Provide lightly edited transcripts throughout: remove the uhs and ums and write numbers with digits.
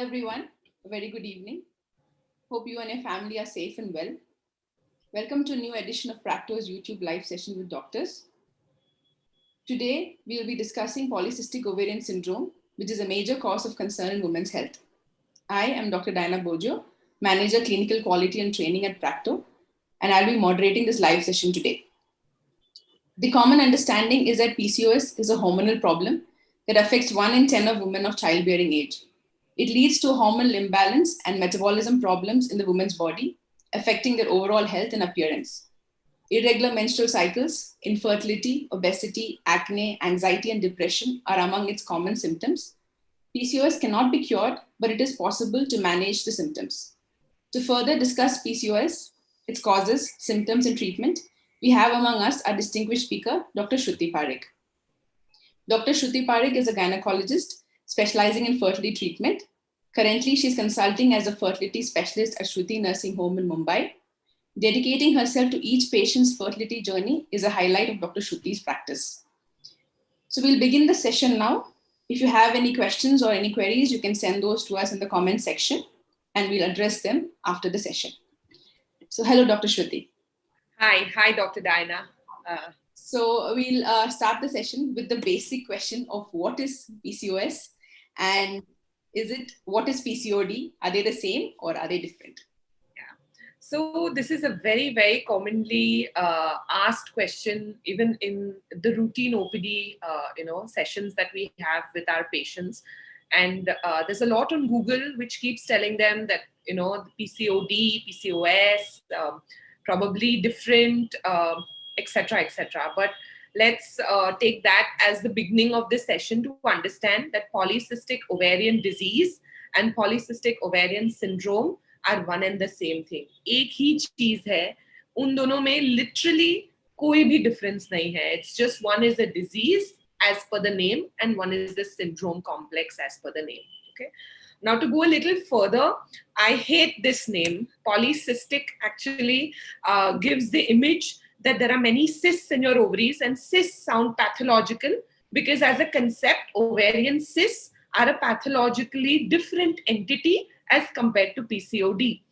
everyone, a very good evening. Hope you and your family are safe and well. Welcome to a new edition of Practo's YouTube live session with doctors. Today, we will be discussing polycystic ovarian syndrome, which is a major cause of concern in women's health. I am Dr. Diana Bojo, Manager Clinical Quality and Training at Practo, and I'll be moderating this live session today. The common understanding is that PCOS is a hormonal problem that affects 1 in 10 of women of childbearing age. It leads to hormonal imbalance and metabolism problems in the woman's body, affecting their overall health and appearance. Irregular menstrual cycles, infertility, obesity, acne, anxiety, and depression are among its common symptoms. PCOS cannot be cured, but it is possible to manage the symptoms. To further discuss PCOS, its causes, symptoms, and treatment, we have among us our distinguished speaker, Dr. Shruti Parekh. Dr. Shruti Parekh is a gynecologist specializing in fertility treatment. Currently, she's consulting as a fertility specialist at Shruti Nursing Home in Mumbai. Dedicating herself to each patient's fertility journey is a highlight of Dr. Shruti's practice. So we'll begin the session now. If you have any questions or any queries, you can send those to us in the comment section and we'll address them after the session. So hello, Dr. Shruti. Hi, Dr. Diana. So we'll start the session with the basic question of what is PCOS and what is PCOD? Are they the same or are they different? Yeah. So this is a very, very commonly asked question, even in the routine OPD, sessions that we have with our patients. And there's a lot on Google which keeps telling them that, PCOD, PCOS, probably different, etc., etc. But let's take that as the beginning of this session to understand that polycystic ovarian disease and polycystic ovarian syndrome are one and the same thing. एक ही चीज है, उन दोनों में literally कोई भी difference नहीं है. It's just one is a disease as per the name and one is the syndrome complex as per the name. Okay. Now to go a little further, I hate this name. Polycystic actually gives the image that there are many cysts in your ovaries, and cysts sound pathological because as a concept, ovarian cysts are a pathologically different entity as compared to PCOD.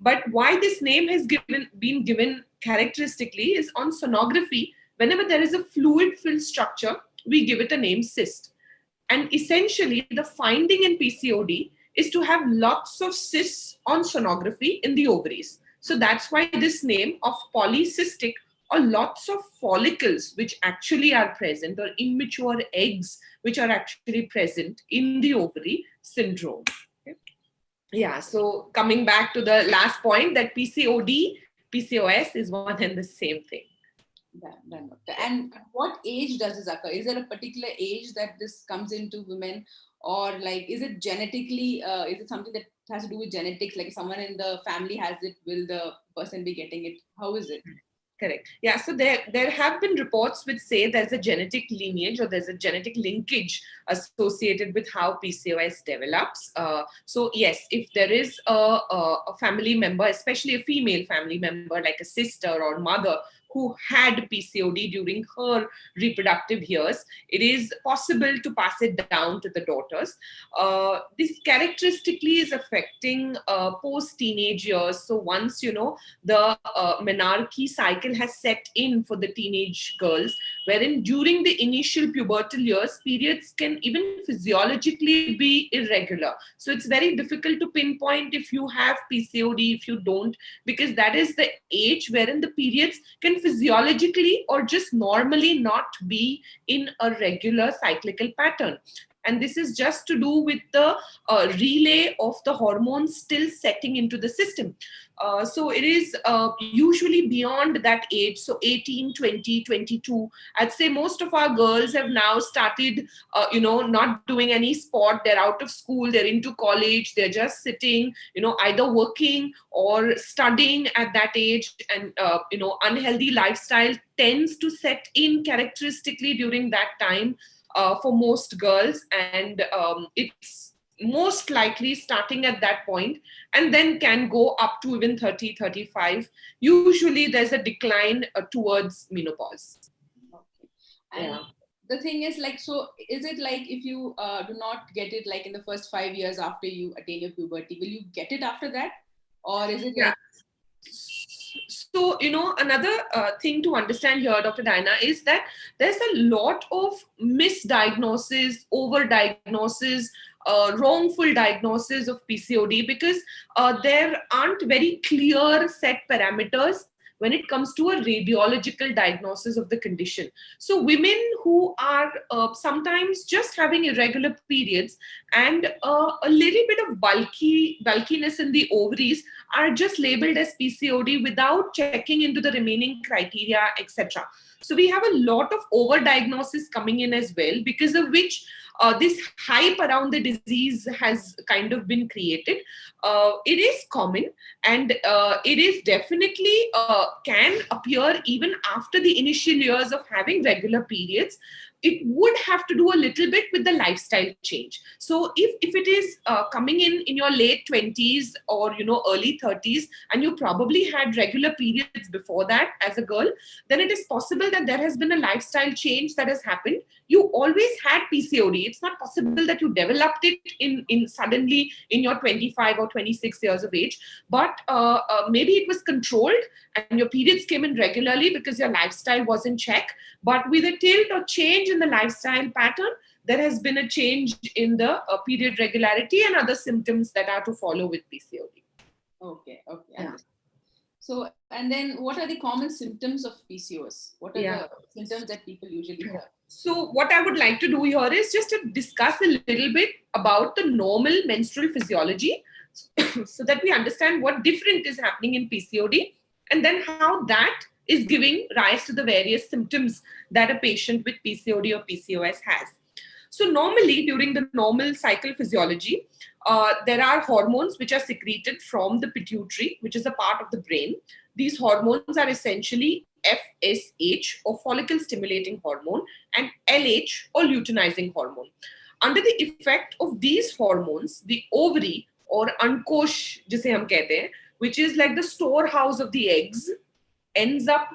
But why this name has been given characteristically is on sonography, whenever there is a fluid-filled structure, we give it a name cyst. And essentially, the finding in PCOD is to have lots of cysts on sonography in the ovaries. So that's why this name of polycystic, or lots of follicles which actually are present, or immature eggs which are actually present in the ovary syndrome. Okay. Yeah, so coming back to the last point, that PCOD, PCOS is one and the same thing. And what age does this occur? Is there a particular age that this comes into women, or like is it genetically, is it something that has to do with genetics, like if someone in the family has it, will the person be getting it? How is it? Correct. Yeah, so there have been reports which say there's a genetic lineage or there's a genetic linkage associated with how PCOS develops. So yes, if there is a family member, especially a female family member like a sister or mother who had PCOD during her reproductive years, it is possible to pass it down to the daughters. This characteristically is affecting post-teenage years. So once, the menarche cycle has set in for the teenage girls, wherein during the initial pubertal years, periods can even physiologically be irregular. So it's very difficult to pinpoint if you have PCOD, if you don't, because that is the age wherein the periods can physiologically or just normally not be in a regular cyclical pattern. And this is just to do with the relay of the hormones still setting into the system. So it is usually beyond that age, so 18, 20, 22. I'd say most of our girls have now started, not doing any sport. They're out of school, they're into college, they're just sitting, either working or studying at that age. And, unhealthy lifestyle tends to set in characteristically during that time for most girls. And it's most likely starting at that point and then can go up to even 30, 35. Usually there's a decline towards menopause. Okay. And the thing is like, so is it like if you do not get it like in the first 5 years after you attain your puberty, will you get it after that? Or is it Yeah. like... So, another thing to understand here, Dr. Diana, is that there's a lot of misdiagnosis, overdiagnosis, wrongful diagnosis of PCOD because there aren't very clear set parameters when it comes to a radiological diagnosis of the condition. So women who are sometimes just having irregular periods and a little bit of bulkiness in the ovaries are just labeled as PCOD without checking into the remaining criteria, etc. So we have a lot of overdiagnosis coming in as well, because of which this hype around the disease has kind of been created. It is common, and it is definitely can appear even after the initial years of having regular periods. It would have to do a little bit with the lifestyle change. So if it is coming in your late 20s or early 30s, and you probably had regular periods before that as a girl, then it is possible that there has been a lifestyle change that has happened. You always had PCOD. It's not possible that you developed it in suddenly in your 25 or 26 years of age, but maybe it was controlled and your periods came in regularly because your lifestyle was in check. But with a tilt or change in the lifestyle pattern, there has been a change in the period regularity and other symptoms that are to follow with PCOD. Okay. Yeah. So, and then what are the common symptoms of PCOS? What are Yeah. the symptoms that people usually have? So what I would like to do here is just to discuss a little bit about the normal menstrual physiology so that we understand what different is happening in PCOD, and then how that is giving rise to the various symptoms that a patient with PCOD or PCOS has. So normally during the normal cycle physiology, there are hormones which are secreted from the pituitary, which is a part of the brain. These hormones are essentially FSH or follicle stimulating hormone and LH or luteinizing hormone. Under the effect of these hormones, the ovary or ankosh, jise hum kehte hain, which is like the storehouse of the eggs, ends up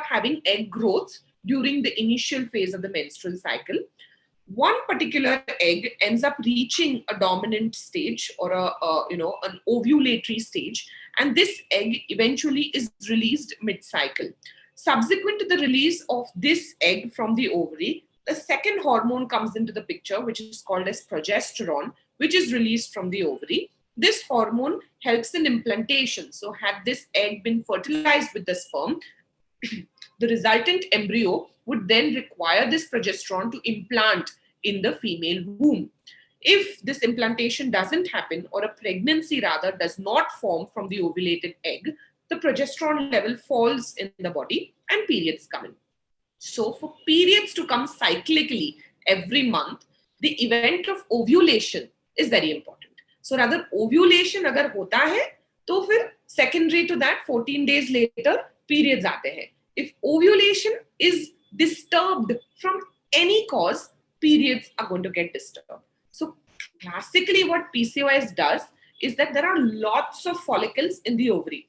having egg growth during the initial phase of the menstrual cycle. One particular egg ends up reaching a dominant stage or an ovulatory stage, and this egg eventually is released mid-cycle. Subsequent to the release of this egg from the ovary, the second hormone comes into the picture, which is called as progesterone, which is released from the ovary. This hormone helps in implantation. So had this egg been fertilized with the sperm, the resultant embryo would then require this progesterone to implant in the female womb. If this implantation doesn't happen, or a pregnancy rather does not form from the ovulated egg, the progesterone level falls in the body and periods come in. So for periods to come cyclically every month, the event of ovulation is very important. So rather ovulation agar hota hai, to fir secondary to that 14 days later periods aate hain. If ovulation is disturbed from any cause, periods are going to get disturbed. So classically what PCOS does is that there are lots of follicles in the ovary.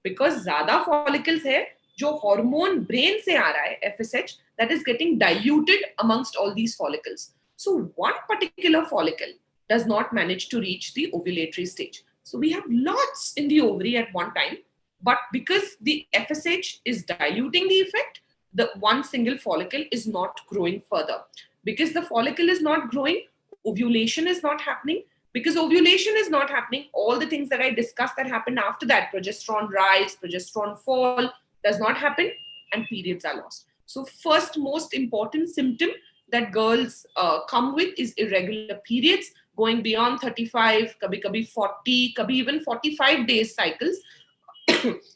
Because zyada follicles hai, jo hormone brain se aa raha hai, FSH, that is getting diluted amongst all these follicles. So one particular follicle does not manage to reach the ovulatory stage. So we have lots in the ovary at one time, but because the FSH is diluting the effect, the one single follicle is not growing further. Because the follicle is not growing, ovulation is not happening. Because ovulation is not happening, all the things that I discussed that happened after that, progesterone rise, progesterone fall, does not happen, and periods are lost. So first most important symptom that girls come with is irregular periods going beyond 35, kabhi 40, kabhi even 45 days cycles,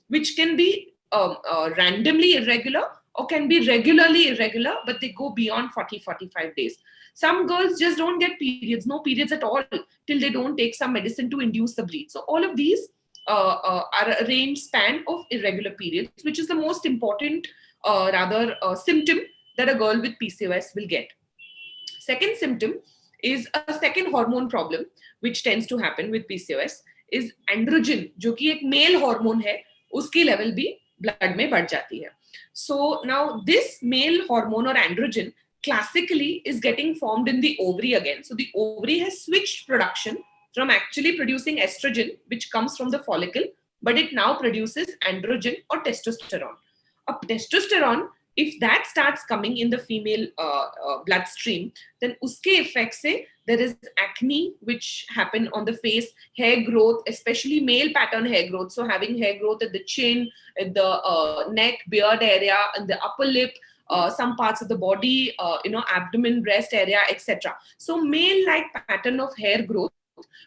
which can be randomly irregular or can be regularly irregular, but they go beyond 40, 45 days. Some girls just don't get periods, no periods at all, till they don't take some medicine to induce the bleed. So all of these are a range span of irregular periods, which is the most important symptom that a girl with PCOS will get. Second symptom is a second hormone problem, which tends to happen with PCOS, is androgen, जो कि एक male hormone है, उसकी level भी blood में बढ़ जाती है. So now this male hormone or androgen classically is getting formed in the ovary again. So the ovary has switched production from actually producing estrogen, which comes from the follicle, but it now produces androgen or testosterone. A testosterone, if that starts coming in the female bloodstream, then uske effect se there is acne which happen on the face, hair growth, especially male pattern hair growth. So having hair growth at the chin, at the neck, beard area, and the upper lip, some parts of the body, abdomen, breast area, etc. So male-like pattern of hair growth,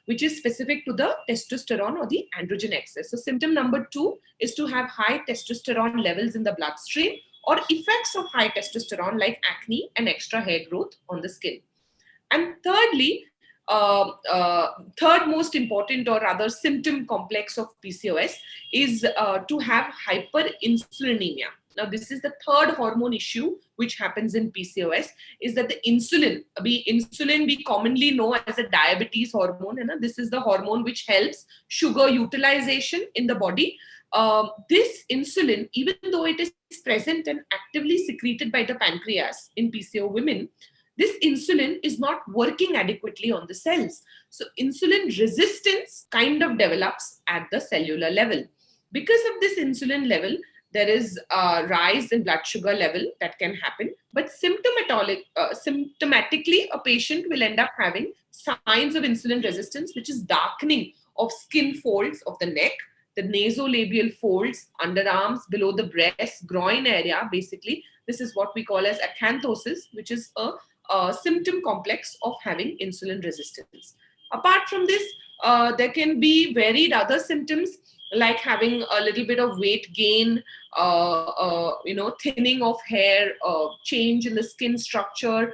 which is specific to the testosterone or the androgen excess. So symptom number 2 is to have high testosterone levels in the bloodstream or effects of high testosterone like acne and extra hair growth on the skin. And thirdly, third most important or rather symptom complex of PCOS is to have hyperinsulinemia. Now, this is the third hormone issue which happens in PCOS, is that the insulin we commonly know as a diabetes hormone. And this is the hormone which helps sugar utilization in the body. This insulin, even though it is present and actively secreted by the pancreas in PCO women, this insulin is not working adequately on the cells. So insulin resistance kind of develops at the cellular level. Because of this insulin level, there is a rise in blood sugar level that can happen. But symptomatically, a patient will end up having signs of insulin resistance, which is darkening of skin folds of the neck, the nasolabial folds, underarms, below the breast, groin area, basically. This is what we call as acanthosis, which is a symptom complex of having insulin resistance. Apart from this, there can be varied other symptoms like having a little bit of weight gain, thinning of hair, change in the skin structure,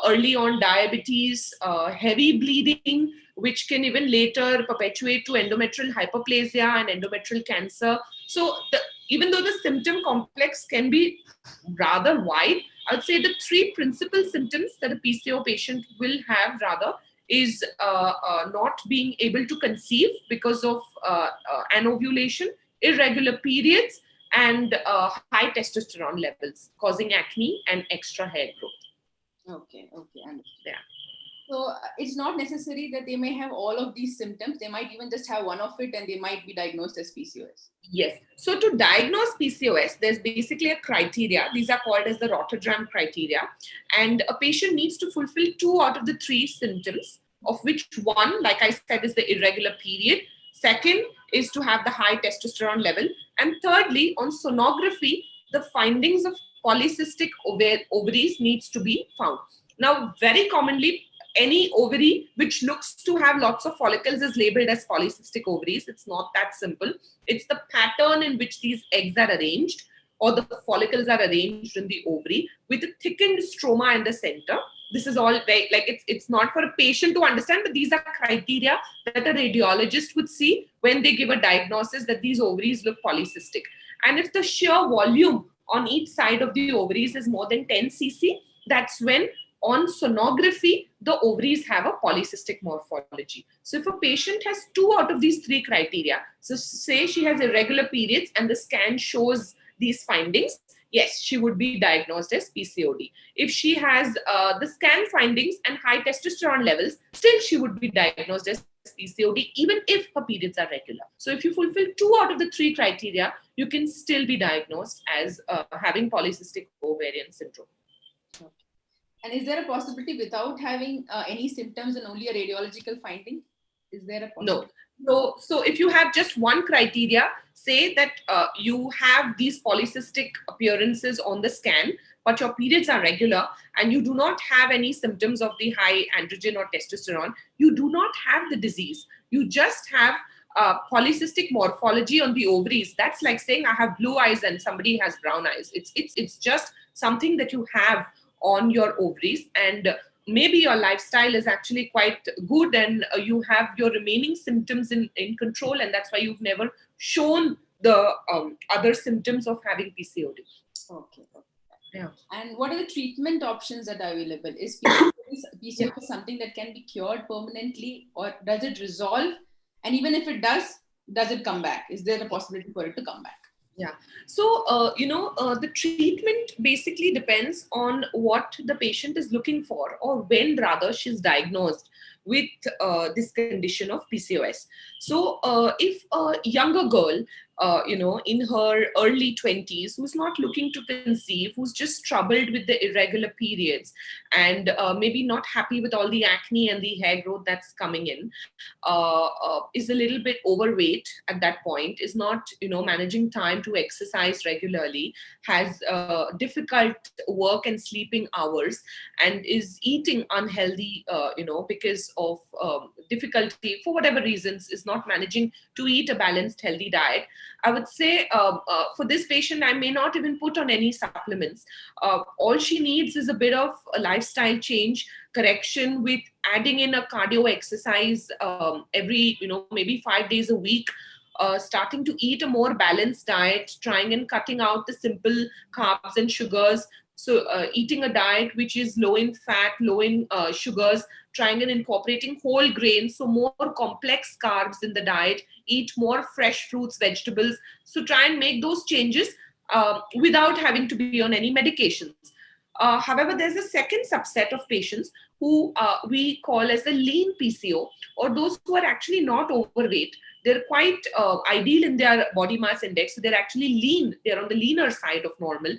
early on diabetes, heavy bleeding, which can even later perpetuate to endometrial hyperplasia and endometrial cancer. So even though the symptom complex can be rather wide, I would say the three principal symptoms that a PCO patient will have rather is not being able to conceive because of anovulation, irregular periods, and high testosterone levels causing acne and extra hair growth. Okay, understood. Yeah. So it's not necessary that they may have all of these symptoms. They might even just have one of it and they might be diagnosed as PCOS. Yes. So to diagnose PCOS, there's basically a criteria. These are called as the Rotterdam criteria. And a patient needs to fulfill 2 out of the 3 symptoms, of which one, like I said, is the irregular period. Second is to have the high testosterone level. And thirdly, on sonography, the findings of polycystic ovaries needs to be found. Now, very commonly, any ovary which looks to have lots of follicles is labeled as polycystic ovaries. It's not that simple. It's the pattern in which these eggs are arranged or the follicles are arranged in the ovary with a thickened stroma in the center. This is all very, it's not for a patient to understand, but these are criteria that a radiologist would see when they give a diagnosis that these ovaries look polycystic. And if the sheer volume on each side of the ovaries is more than 10 cc, that's when on sonography, the ovaries have a polycystic morphology. So if a patient has 2 out of these 3 criteria, so say she has irregular periods and the scan shows these findings, yes, she would be diagnosed as PCOD. If she has the scan findings and high testosterone levels, still she would be diagnosed as PCOD, even if her periods are regular. So if you fulfill 2 out of the 3 criteria, you can still be diagnosed as having polycystic ovarian syndrome. And is there a possibility without having any symptoms and only a radiological finding? Is there a possibility? No. So if you have just one criteria, say that you have these polycystic appearances on the scan, but your periods are regular and you do not have any symptoms of the high androgen or testosterone, you do not have the disease. You just have polycystic morphology on the ovaries. That's like saying I have blue eyes and somebody has brown eyes. It's just something that you have on your ovaries, and maybe your lifestyle is actually quite good and you have your remaining symptoms in control, and that's why you've never shown the other symptoms of having PCOD. Okay. Yeah. And what are the treatment options that are available? Is PCOS something that can be cured permanently, or does it resolve? And even if it does it come back? Is there a possibility for it to come back? Yeah. So, the treatment basically depends on what the patient is looking for, or when rather she's diagnosed with this condition of PCOS. So, if a younger girl, in her early 20s, who's not looking to conceive, who's just troubled with the irregular periods, and maybe not happy with all the acne and the hair growth that's coming in, is a little bit overweight at that point, is not managing time to exercise regularly, has difficult work and sleeping hours, and is eating unhealthy because of difficulty for whatever reasons, is not managing to eat a balanced healthy diet, I would say for this patient I may not even put on any supplements. All she needs is a bit of a lifestyle change, correction, with adding in a cardio exercise every maybe 5 days a week, starting to eat a more balanced diet, trying and cutting out the simple carbs and sugars. So eating a diet which is low in fat, low in sugars, trying and incorporating whole grains, so more complex carbs in the diet, eat more fresh fruits, vegetables. So try and make those changes without having to be on any medications. However, there's a second subset of patients who we call as the lean PCO, or those who are actually not overweight. They're quite ideal in their body mass index. So they're actually lean. They're on the leaner side of normal.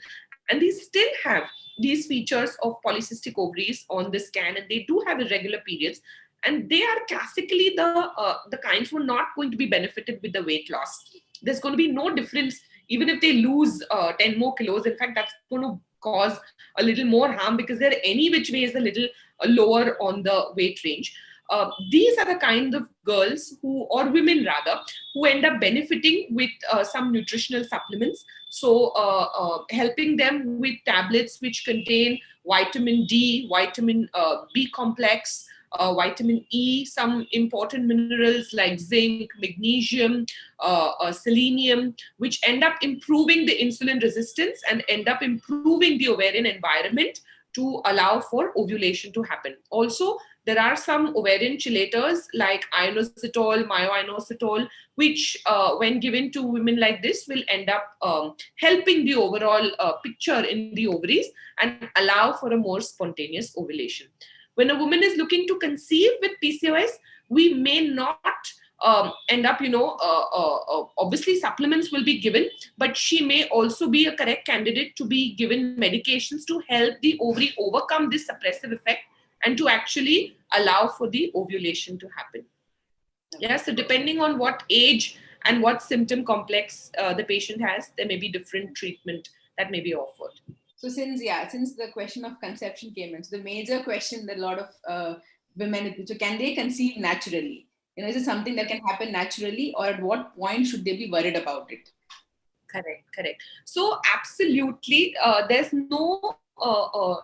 And they still have these features of polycystic ovaries on the scan, and they do have irregular periods. And they are classically the kinds who are not going to be benefited with the weight loss. There's going to be no difference even if they lose 10 more kilos. In fact, that's going to cause a little more harm because they're any which way is a little lower on the weight range. These are the kind of girls who, or women rather, who end up benefiting with some nutritional supplements. So helping them with tablets which contain vitamin D, vitamin B complex, vitamin E, some important minerals like zinc, magnesium, selenium, which end up improving the insulin resistance and end up improving the ovarian environment to allow for ovulation to happen. Also, there are some ovarian chelators like ionositol, myoinositol, which when given to women like this will end up helping the overall picture in the ovaries and allow for a more spontaneous ovulation. When a woman is looking to conceive with PCOS, we may not end up, obviously supplements will be given, but she may also be a correct candidate to be given medications to help the ovary overcome this suppressive effect and to actually allow for the ovulation to happen. Yeah, so depending on what age and what symptom complex the patient has, there may be different treatment that may be offered. So since the question of conception came in, so the major question that a lot of women, so can they conceive naturally? Is it something that can happen naturally, or at what point should they be worried about it? Correct. So absolutely, there's no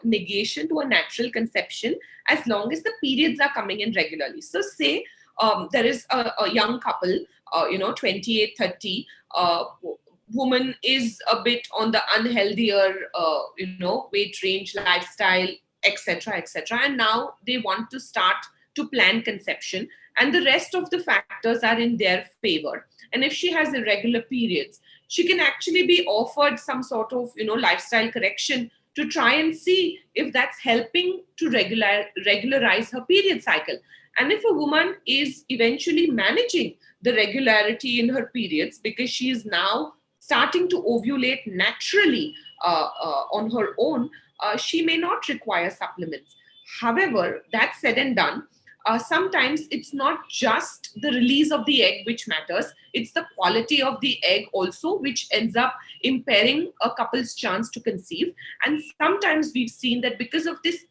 negation to a natural conception as long as the periods are coming in regularly. So say there is a young couple, 28, 30, woman is a bit on the unhealthier, weight range, lifestyle, etc., and now they want to start to plan conception, and the rest of the factors are in their favor. And if she has irregular periods, she can actually be offered some sort of, lifestyle correction to try and see if that's helping to regularize her period cycle. And if a woman is eventually managing the regularity in her periods because she is now starting to ovulate naturally on her own, she may not require supplements. However, that said and done, sometimes it's not just the release of the egg which matters, it's the quality of the egg also, which ends up impairing a couple's chance to conceive. And sometimes we've seen that because of this,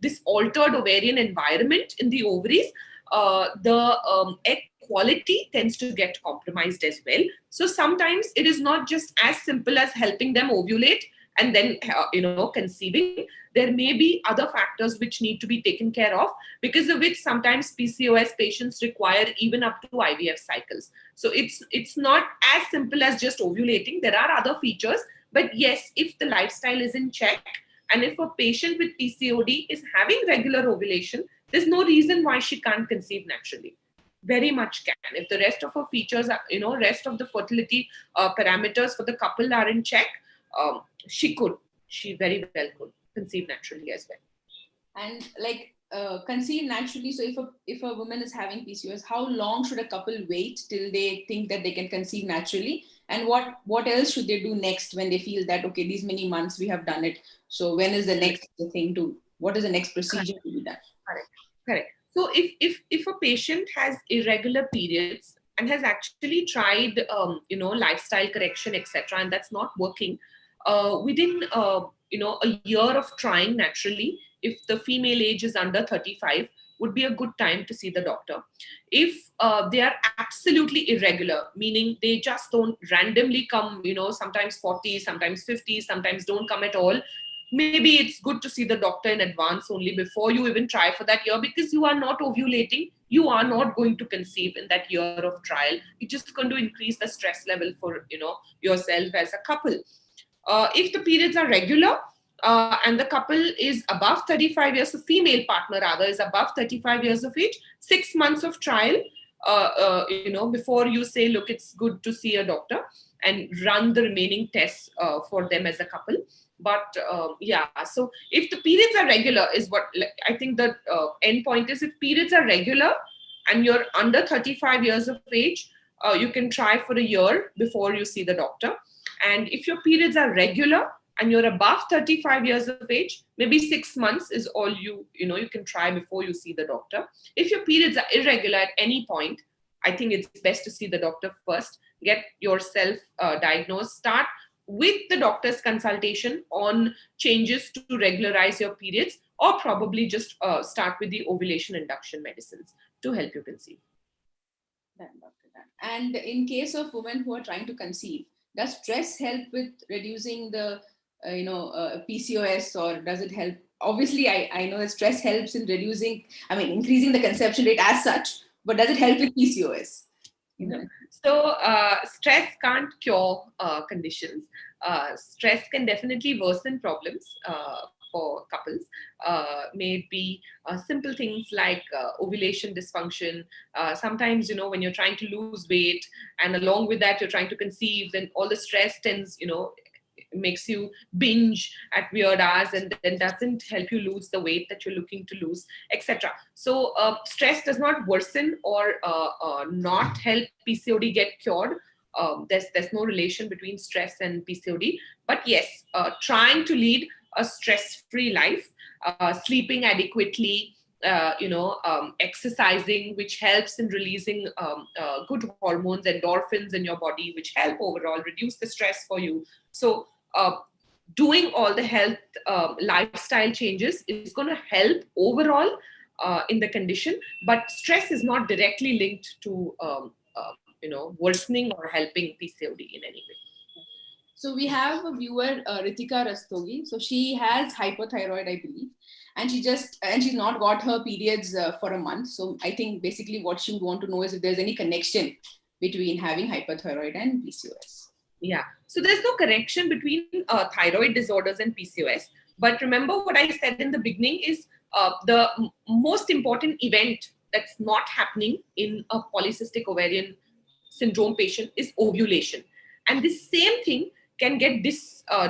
this altered ovarian environment in the ovaries, the egg quality tends to get compromised as well. So sometimes it is not just as simple as helping them ovulate and then conceiving. There may be other factors which need to be taken care of, because of which sometimes PCOS patients require even up to IVF cycles. So it's not as simple as just ovulating. There are other features, but yes, if the lifestyle is in check and if a patient with PCOD is having regular ovulation, there's no reason why she can't conceive naturally. very much can. If the rest of her features are, rest of the fertility parameters for the couple are in check, she very well could conceive naturally as well. And like conceive naturally. So if a woman is having PCOS, how long should a couple wait till they think that they can conceive naturally? And what else should they do next when they feel that, okay, these many months we have done it. So when is the next thing what is the next procedure to be done? Correct. So if a patient has irregular periods and has actually tried, lifestyle correction, etc., and that's not working, within, a year of trying naturally, if the female age is under 35, would be a good time to see the doctor. If they are absolutely irregular, meaning they just don't randomly come, sometimes 40, sometimes 50, sometimes don't come at all, maybe it's good to see the doctor in advance only before you even try for that year, because you are not ovulating. You are not going to conceive in that year of trial. You're just going to increase the stress level for, yourself as a couple. If the periods are regular, and the couple is above 35 years, the female partner rather is above 35 years of age, 6 months of trial, before you say, look, it's good to see a doctor, and run the remaining tests for them as a couple. But so if the periods are regular is what I think the end point is. If periods are regular and you're under 35 years of age, you can try for a year before you see the doctor. And if your periods are regular and you're above 35 years of age, maybe 6 months is all you can try before you see the doctor. If your periods are irregular at any point, I think it's best to see the doctor first, get yourself diagnosed, start with the doctor's consultation on changes to regularize your periods, or probably just start with the ovulation induction medicines to help you conceive. And in case of women who are trying to conceive, does stress help with reducing the PCOS, or does it help? Obviously, I know that stress helps in increasing the conception rate as such, but does it help with PCOS? So stress can't cure conditions. Stress can definitely worsen problems for couples. Maybe simple things like ovulation dysfunction. Sometimes, when you're trying to lose weight and along with that you're trying to conceive, then all the stress tends, makes you binge at weird hours and then doesn't help you lose the weight that you're looking to lose, etc. So stress does not worsen or not help PCOD get cured. There's no relation between stress and PCOD. But yes, trying to lead a stress-free life, sleeping adequately, exercising, which helps in releasing good hormones, endorphins in your body, which help overall reduce the stress for you. So doing all the health lifestyle changes is going to help overall in the condition, but stress is not directly linked to worsening or helping PCOD in any way. So we have a viewer, Ritika Rastogi. So she has hypothyroid, I believe, and she's not got her periods for a month. So I think basically what she would want to know is if there's any connection between having hypothyroid and PCOS. Yeah, so there's no connection between thyroid disorders and PCOS. But remember what I said in the beginning is the most important event that's not happening in a polycystic ovarian syndrome patient is ovulation. And this same thing can get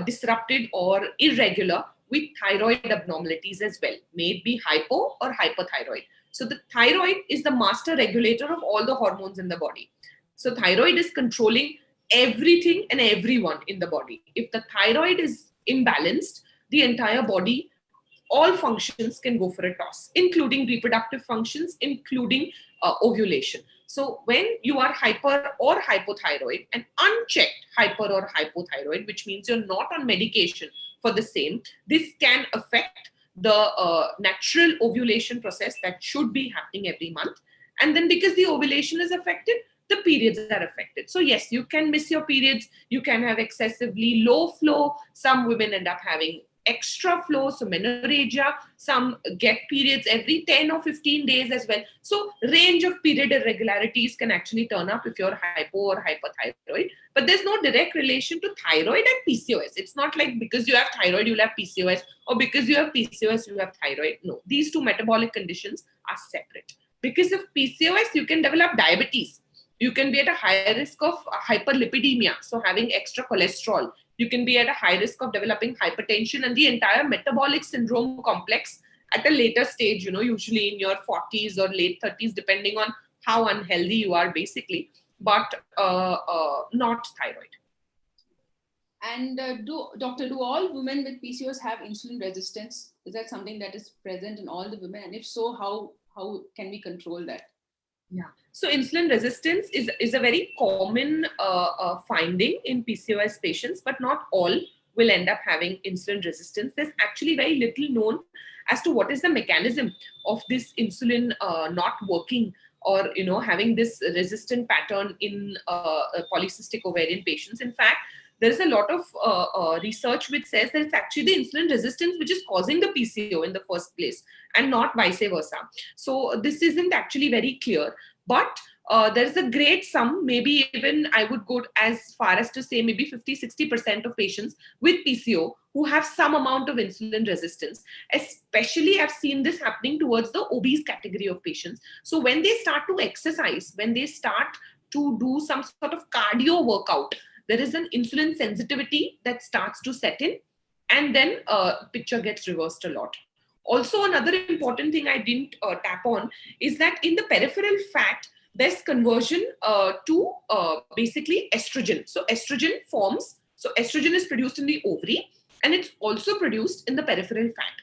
disrupted or irregular with thyroid abnormalities as well, may it be hypo or hypothyroid. So the thyroid is the master regulator of all the hormones in the body. So thyroid is controlling everything and everyone in the body. If the thyroid is imbalanced, the entire body, all functions can go for a toss, including reproductive functions, including ovulation. So when you are hyper or hypothyroid, and unchecked hyper or hypothyroid, which means you're not on medication for the same, this can affect the natural ovulation process that should be happening every month. And then because the ovulation is affected, the periods are affected. So yes, you can miss your periods. You can have excessively low flow. Some women end up having extra flow, so menorrhagia. Some get periods every 10 or 15 days as well. So range of period irregularities can actually turn up if you're hypo or hypothyroid. But there's no direct relation to thyroid and PCOS. It's not like because you have thyroid, you'll have PCOS, or because you have PCOS, you have thyroid. No, these two metabolic conditions are separate. Because of PCOS, you can develop diabetes. You can be at a high risk of hyperlipidemia, so having extra cholesterol. You can be at a high risk of developing hypertension and the entire metabolic syndrome complex at a later stage, usually in your 40s or late 30s, depending on how unhealthy you are, basically, but not thyroid. And do all women with PCOS have insulin resistance? Is that something that is present in all the women? And if so, how can we control that? Yeah. So insulin resistance is a very common finding in PCOS patients, but not all will end up having insulin resistance. There's actually very little known as to what is the mechanism of this insulin not working, or having this resistant pattern in polycystic ovarian patients. In fact, there's a lot of research which says that it's actually the insulin resistance which is causing the PCO in the first place, and not vice versa. So this isn't actually very clear, but there's a great sum, maybe even I would go as far as to say maybe 50-60% of patients with PCO who have some amount of insulin resistance. Especially I've seen this happening towards the obese category of patients. So when they start to exercise, when they start to do some sort of cardio workout, there is an insulin sensitivity that starts to set in, and then picture gets reversed a lot. Also, another important thing I didn't tap on is that in the peripheral fat, there's conversion to basically estrogen. So estrogen forms, so estrogen is produced in the ovary, and it's also produced in the peripheral fat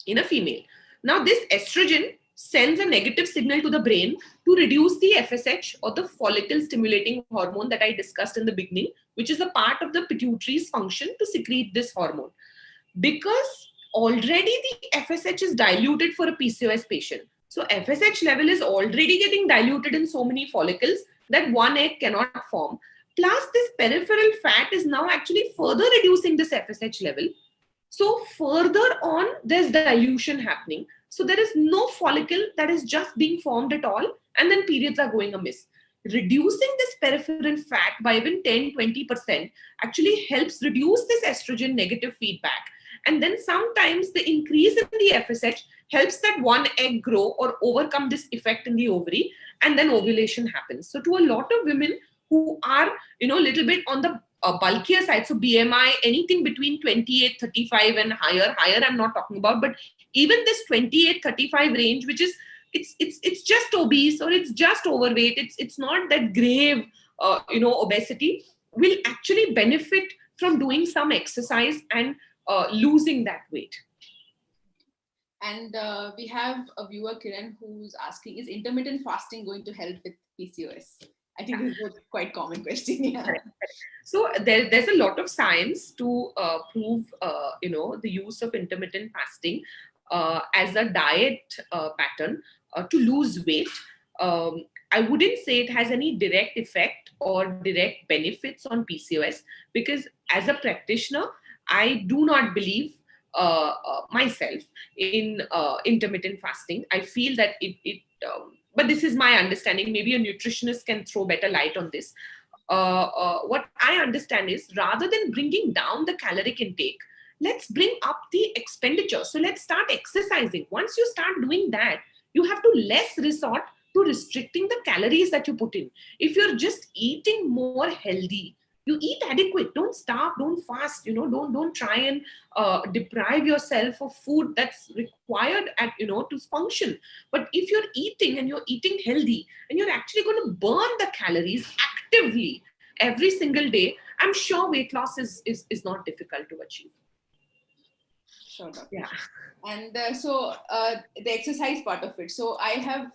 in a female. Now, this estrogen sends a negative signal to the brain to reduce the FSH, or the follicle stimulating hormone that I discussed in the beginning, which is a part of the pituitary's function to secrete this hormone. Because already the FSH is diluted for a PCOS patient. So FSH level is already getting diluted in so many follicles that one egg cannot form. Plus this peripheral fat is now actually further reducing this FSH level. So further on, there's dilution happening. So there is no follicle that is just being formed at all, and then periods are going amiss. Reducing this peripheral fat by even 10-20% actually helps reduce this estrogen negative feedback. And then sometimes the increase in the FSH helps that one egg grow or overcome this effect in the ovary, and then ovulation happens. So to a lot of women who are, a little bit on the bulkier side, so BMI, anything between 28, 35 and higher I'm not talking about, but even this 28, 35 range, which is, it's just obese, or it's just overweight, it's not that grave, obesity, will actually benefit from doing some exercise and losing that weight. And we have a viewer, Kiran, who's asking, is intermittent fasting going to help with PCOS? I think this is a quite common question. Yeah. So there's a lot of science to prove, the use of intermittent fasting as a diet pattern to lose weight. I wouldn't say it has any direct effect or direct benefits on PCOS, because as a practitioner, I do not believe myself in intermittent fasting. I feel that but this is my understanding. Maybe a nutritionist can throw better light on this. What I understand is, rather than bringing down the caloric intake, let's bring up the expenditure. So let's start exercising. Once you start doing that, you have to less resort to restricting the calories that you put in. If you're just eating more healthy, you eat adequate, don't starve, don't fast, don't try and deprive yourself of food that's required to function. But if you're eating and you're eating healthy, and you're actually going to burn the calories actively every single day, I'm sure weight loss is not difficult to achieve. Sure, Doctor. Yeah. And so the exercise part of it. So I have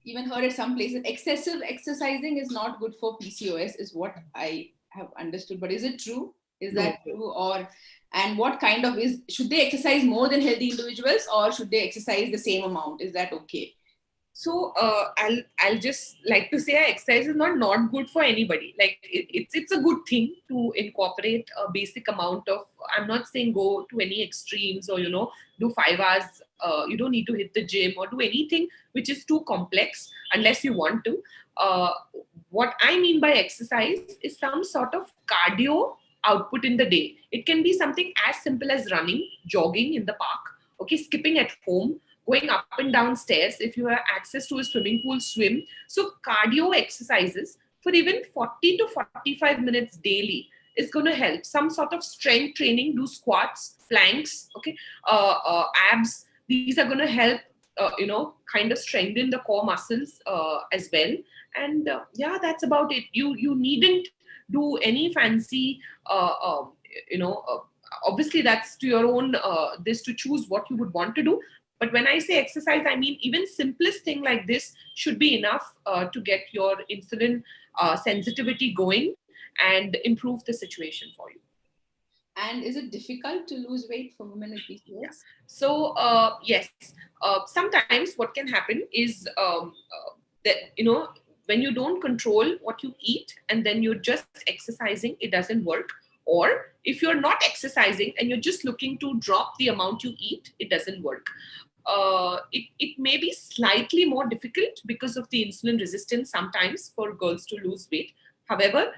even heard at some places excessive exercising is not good for PCOS, is what I have understood. But is it true? Is that true? And what kind of should they exercise more than healthy individuals, or should they exercise the same amount? Is that okay? So I'll just like to say, exercise is not good for anybody. Like it's a good thing to incorporate a basic amount of. I'm not saying go to any extremes or do 5 hours. You don't need to hit the gym or do anything which is too complex unless you want to. What I mean by exercise is some sort of cardio output in the day. It can be something as simple as running, jogging in the park, skipping at home, going up and down stairs, if you have access to a swimming pool, swim. So cardio exercises for even 40 to 45 minutes daily is going to help. Some sort of strength training, do squats, planks, okay, abs. These are going to help, kind of strengthen the core muscles as well. And yeah, that's about it. You needn't do any fancy, obviously that's to your own, this to choose what you would want to do. But when I say exercise, I mean even simplest thing like this should be enough to get your insulin sensitivity going and improve the situation for you. And is it difficult to lose weight for women with PCOS? Yeah. So yes, sometimes what can happen is that, when you don't control what you eat and then you're just exercising, it doesn't work. Or if you're not exercising and you're just looking to drop the amount you eat, it doesn't work. It may be slightly more difficult because of the insulin resistance sometimes for girls to lose weight. However,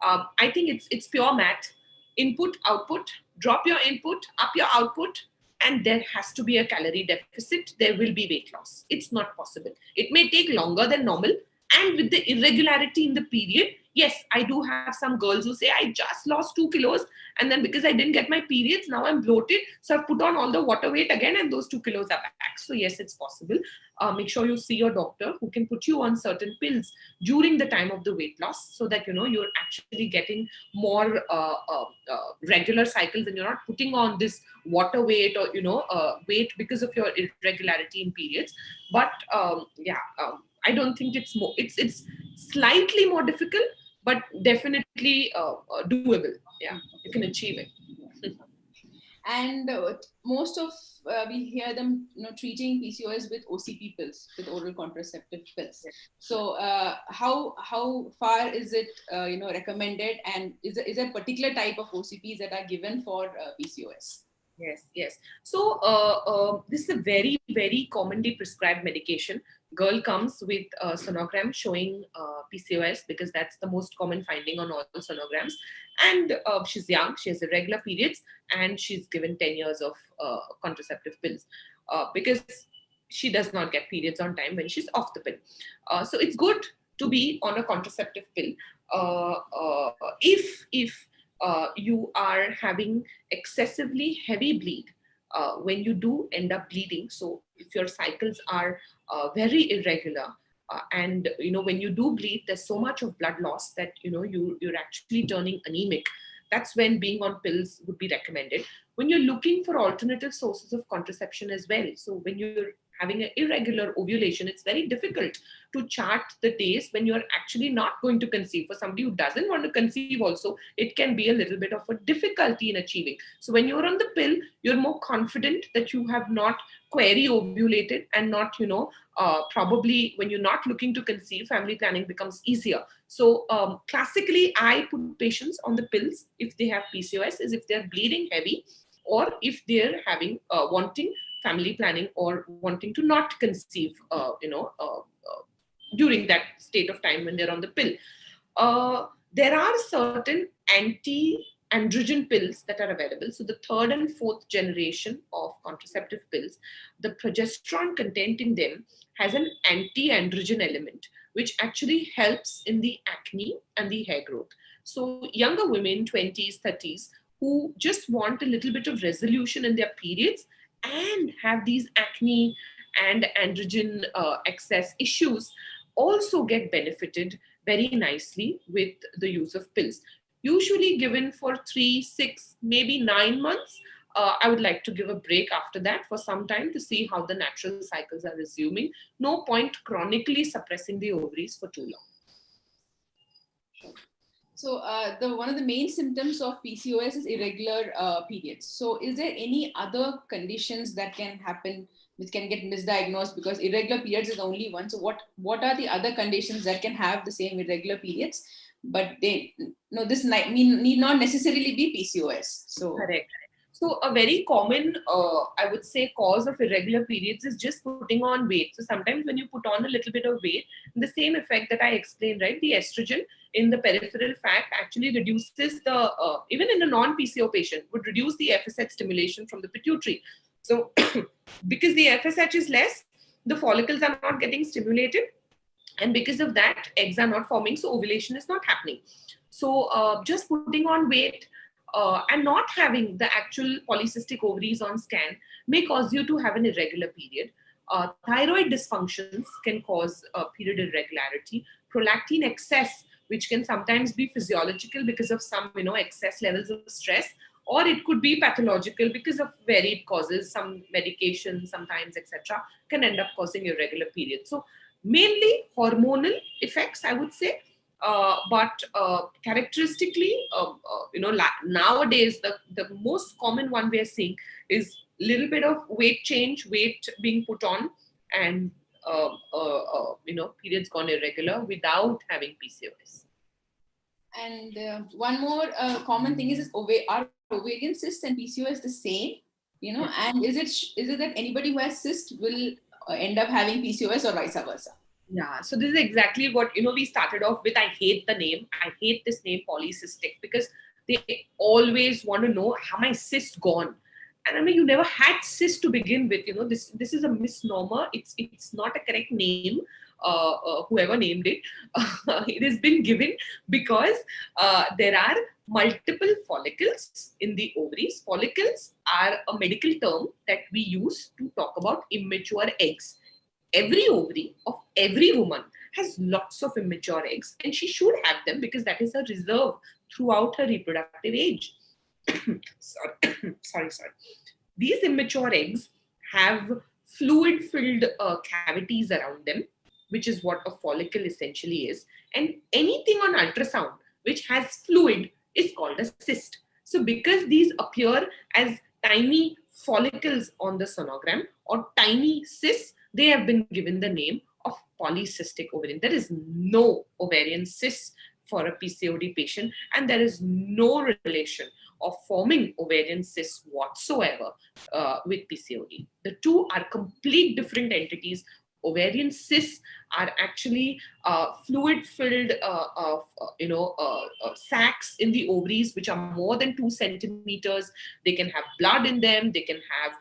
I think it's pure math. Input, output, drop your input, up your output, and there has to be a calorie deficit. There will be weight loss. It's not possible. It may take longer than normal. And with the irregularity in the period, yes, I do have some girls who say, I just lost 2 kilos. And then because I didn't get my periods, now I'm bloated. So I've put on all the water weight again and those 2 kilos are back. So yes, it's possible. Make sure you see your doctor who can put you on certain pills during the time of the weight loss so that, you're actually getting more regular cycles and you're not putting on this water weight or, weight because of your irregularity in periods. But I don't think it's more. It's slightly more difficult, but definitely doable. Yeah, you can achieve it. And most of we hear them, treating PCOS with OCP pills, with oral contraceptive pills. So how far is it, recommended, and is there a particular type of OCPs that are given for PCOS? Yes. So this is a very, very commonly prescribed medication. Girl comes with a sonogram showing PCOS because that's the most common finding on all sonograms. And she's young, she has irregular periods, and she's given 10 years of contraceptive pills because she does not get periods on time when she's off the pill. So it's good to be on a contraceptive pill. If you are having excessively heavy bleed, when you do end up bleeding, so if your cycles are very irregular, and when you do bleed, there's so much of blood loss that you're actually turning anemic. That's when being on pills would be recommended. When you're looking for alternative sources of contraception as well, so when you're having an irregular ovulation, it's very difficult to chart the days when you're actually not going to conceive. For somebody who doesn't want to conceive also, it can be a little bit of a difficulty in achieving. So when you're on the pill, you're more confident that you have not query ovulated and not, probably when you're not looking to conceive, family planning becomes easier. So classically, I put patients on the pills if they have PCOS, is if they're bleeding heavy or if they're having wanting family planning or wanting to not conceive, during that state of time when they're on the pill. There are certain anti-androgen pills that are available. So the third and fourth generation of contraceptive pills, the progesterone content in them has an anti-androgen element, which actually helps in the acne and the hair growth. So younger women, 20s, 30s, who just want a little bit of resolution in their periods and have these acne and androgen excess issues, also get benefited very nicely with the use of pills. Usually given for 3, 6, maybe 9 months. I would like to give a break after that for some time to see how the natural cycles are resuming. No point chronically suppressing the ovaries for too long. So one of the main symptoms of PCOS is irregular periods. So is there any other conditions that can happen which can get misdiagnosed, because irregular periods is only one? So what are the other conditions that can have the same irregular periods, but this need not necessarily be PCOS? So correct. So a very common, I would say, cause of irregular periods is just putting on weight. So sometimes when you put on a little bit of weight, the same effect that I explained, right? The estrogen in the peripheral fat actually reduces the, even in a non-PCO patient, would reduce the FSH stimulation from the pituitary. So because the FSH is less, the follicles are not getting stimulated, and because of that, eggs are not forming, so ovulation is not happening. So just putting on weight and not having the actual polycystic ovaries on scan may cause you to have an irregular period. Thyroid dysfunctions can cause period irregularity. Prolactin excess, which can sometimes be physiological because of some, excess levels of stress, or it could be pathological because of varied causes, some medication sometimes, etc., can end up causing irregular periods. So mainly hormonal effects, I would say. But characteristically, nowadays, the most common one we are seeing is little bit of weight change, weight being put on, and periods gone irregular without having PCOS. And one more common thing is are ovarian cysts and PCOS the same? And is it that anybody who has cyst will end up having PCOS or vice versa? Yeah, so this is exactly what we started off with. I hate the name. I hate this name polycystic, because they always want to know, how my cyst gone? And I mean, you never had cyst to begin with. This is a misnomer. It's not a correct name. Whoever named it, it has been given because there are multiple follicles in the ovaries. Follicles are a medical term that we use to talk about immature eggs. Every ovary of every woman has lots of immature eggs, and she should have them because that is a reserve throughout her reproductive age. sorry. These immature eggs have fluid filled cavities around them, which is what a follicle essentially is. And anything on ultrasound which has fluid is called a cyst. So because these appear as tiny follicles on the sonogram or tiny cysts, they have been given the name of polycystic ovarian. There is no ovarian cyst for a PCOD patient, and there is no relation of forming ovarian cysts whatsoever with PCOD. The two are complete different entities. Ovarian cysts are actually fluid-filled, sacs in the ovaries, which are more than 2 centimeters. They can have blood in them. They can have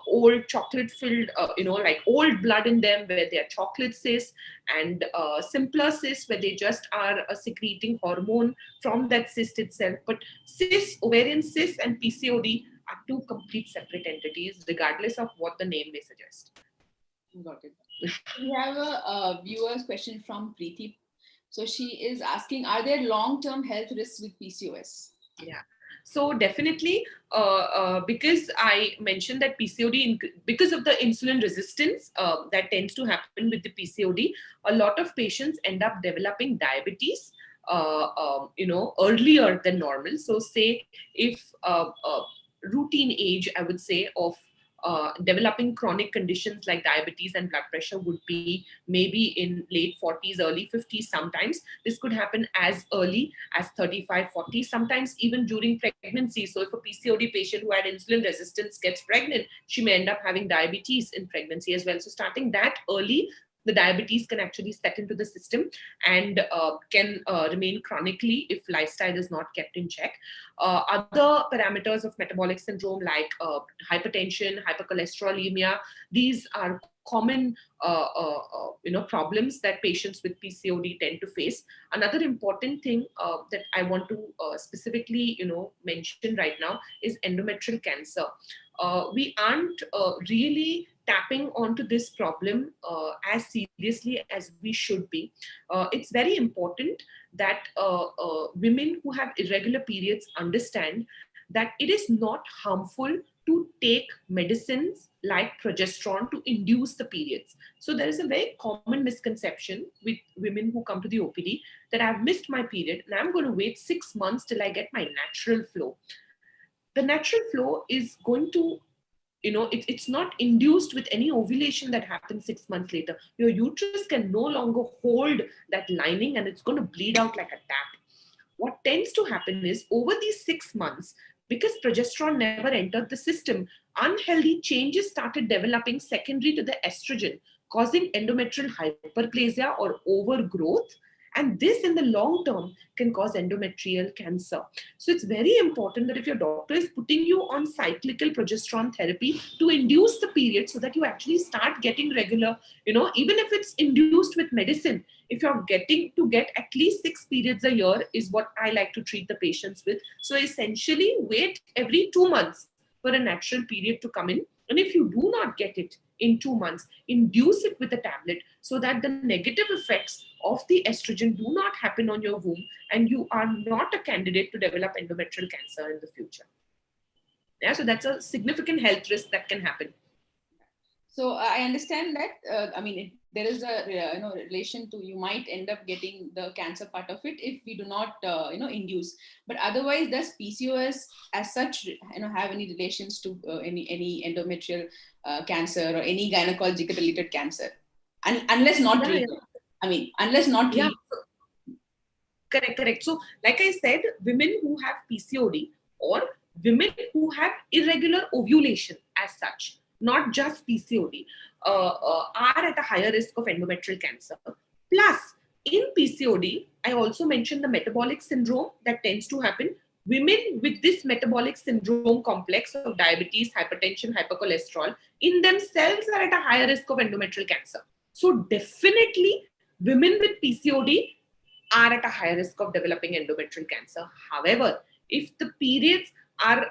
old chocolate-filled, like old blood in them, where they are chocolate cysts, and simpler cysts, where they just are secreting hormone from that cyst itself. But cysts, ovarian cysts, and PCOD are two complete separate entities, regardless of what the name may suggest. Got it. We have a viewer's question from Preeti. So she is asking, are there long-term health risks with PCOS? Yeah. So definitely, because I mentioned that PCOD, because of the insulin resistance that tends to happen with the PCOD, a lot of patients end up developing diabetes, earlier than normal. So say if routine age, I would say, of developing chronic conditions like diabetes and blood pressure would be maybe in late 40s, early 50s sometimes. This could happen as early as 35, 40, sometimes even during pregnancy. So if a PCOD patient who had insulin resistance gets pregnant, she may end up having diabetes in pregnancy as well. So starting that early, the diabetes can actually set into the system and can remain chronically if lifestyle is not kept in check. Other parameters of metabolic syndrome like hypertension, hypercholesterolemia, these are common problems that patients with PCOD tend to face. Another important thing that I want to specifically mention right now is endometrial cancer. We aren't really tapping onto this problem as seriously as we should be. It's very important that women who have irregular periods understand that it is not harmful to take medicines like progesterone to induce the periods. So there is a very common misconception with women who come to the OPD that I've missed my period and I'm going to wait 6 months till I get my natural flow. The natural flow is going to it's not induced with any ovulation that happens 6 months later. Your uterus can no longer hold that lining and it's going to bleed out like a tap. What tends to happen is over these 6 months, because progesterone never entered the system, unhealthy changes started developing secondary to the estrogen, causing endometrial hyperplasia or overgrowth. And this in the long term can cause endometrial cancer. So it's very important that if your doctor is putting you on cyclical progesterone therapy to induce the period so that you actually start getting regular, even if it's induced with medicine, if you're getting to get at least 6 periods a year is what I like to treat the patients with. So essentially wait every 2 months for a natural period to come in. And if you do not get it in 2 months, induce it with a tablet so that the negative effects of the estrogen do not happen on your womb and you are not a candidate to develop endometrial cancer in the future. Yeah, so that's a significant health risk that can happen. So I understand that, there is a relation to, you might end up getting the cancer part of it if we do not induce. But otherwise, does PCOS as such have any relations to any endometrial cancer or any gynecological related cancer, unless not treated? Unless not treated. Correct. So like I said, women who have PCOD or women who have irregular ovulation as such, not just PCOD, are at a higher risk of endometrial cancer. Plus, in PCOD, I also mentioned the metabolic syndrome that tends to happen. Women with this metabolic syndrome complex of diabetes, hypertension, hypercholesterol in themselves are at a higher risk of endometrial cancer. So definitely, women with PCOD are at a higher risk of developing endometrial cancer. However, if the periods are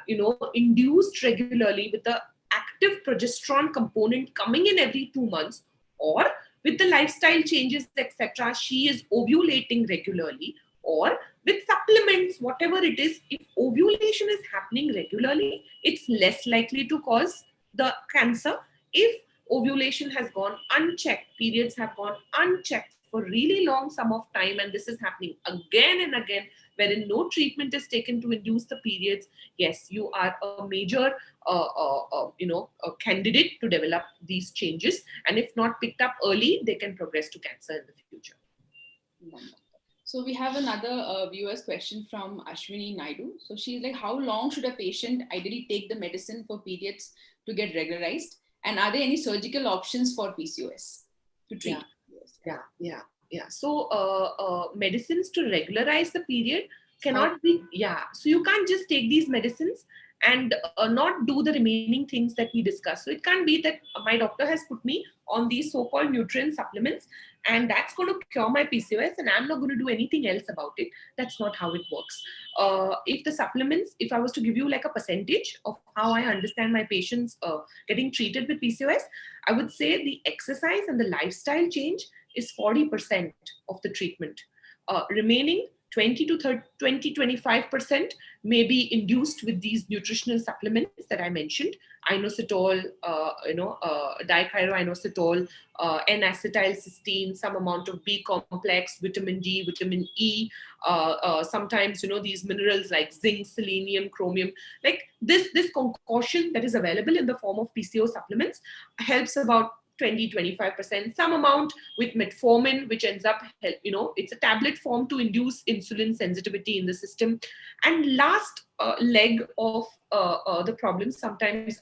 induced regularly with the active progesterone component coming in every 2 months, or with the lifestyle changes, etc., she is ovulating regularly, or with supplements, whatever it is, if ovulation is happening regularly, it's less likely to cause the cancer. If ovulation has gone unchecked, periods have gone unchecked for really long sum of time, and this is happening again and again, wherein no treatment is taken to induce the periods, yes, you are a major a candidate to develop these changes, and if not picked up early, they can progress to cancer in the future. So we have another viewer's question from Ashwini Naidu. So she's like, how long should a patient ideally take the medicine for periods to get regularized? And are there any surgical options for PCOS to treat? Yeah. So medicines to regularize the period cannot be, so you can't just take these medicines and not do the remaining things that we discussed. So it can't be that my doctor has put me on these so-called nutrient supplements and that's going to cure my PCOS and I'm not going to do anything else about it. That's not how it works. If the supplements, if I was to give you like a percentage of how I understand my patients getting treated with PCOS, I would say the exercise and the lifestyle change is 40% of the treatment. Remaining 20-25% may be induced with these nutritional supplements that I mentioned: inositol, dichloroinositol, N-acetylcysteine, some amount of B complex, vitamin D, vitamin E, sometimes these minerals like zinc, selenium, chromium. Like this concoction that is available in the form of PCO supplements helps about 20-25%, some amount with metformin, which ends up, it's a tablet form to induce insulin sensitivity in the system. And last leg of the problems sometimes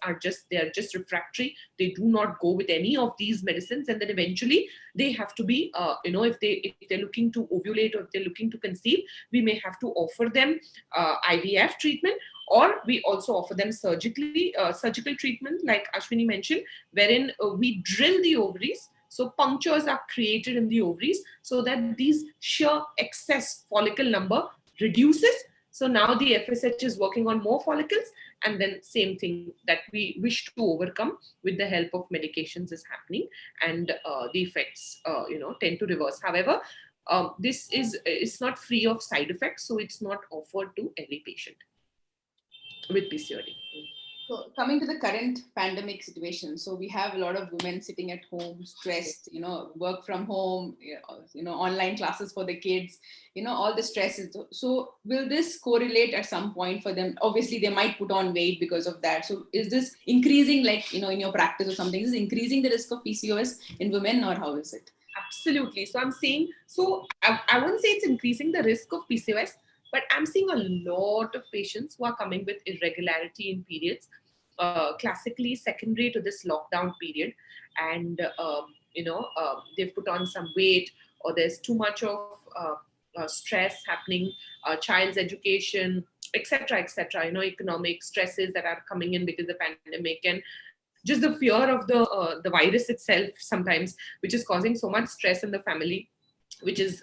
they are just refractory. They do not go with any of these medicines, and then eventually they have to be, if they're looking to ovulate or if they're looking to conceive, we may have to offer them IVF treatment. Or we also offer them surgical treatment, like Ashwini mentioned, wherein we drill the ovaries. So punctures are created in the ovaries so that these sheer excess follicle number reduces. So now the FSH is working on more follicles, and then same thing that we wish to overcome with the help of medications is happening, and the effects tend to reverse. However, this is not free of side effects, so it's not offered to every patient with PCOD. So coming to the current pandemic situation, so we have a lot of women sitting at home, stressed, work from home, online classes for the kids, all the stresses. So will this correlate at some point for them? Obviously, they might put on weight because of that. So is this increasing, like, in your practice or something, is this increasing the risk of PCOS in women, or how is it? Absolutely. So I'm saying, I wouldn't say it's increasing the risk of PCOS, but I'm seeing a lot of patients who are coming with irregularity in periods, classically secondary to this lockdown period. And, they've put on some weight, or there's too much of stress happening, child's education, etc., economic stresses that are coming in because of the pandemic, and just the fear of the virus itself sometimes, which is causing so much stress in the family, which is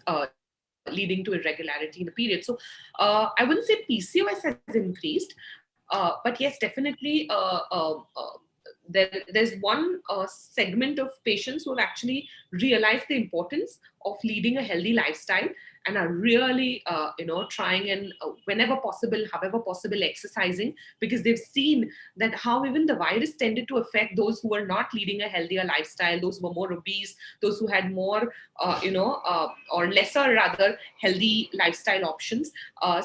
leading to irregularity in the period. So I wouldn't say PCOS has increased, but yes, definitely there's one segment of patients who have actually realized the importance of leading a healthy lifestyle and are really, trying and whenever possible, however possible, exercising, because they've seen that how even the virus tended to affect those who were not leading a healthier lifestyle, those who were more obese, those who had more, or lesser rather, healthy lifestyle options.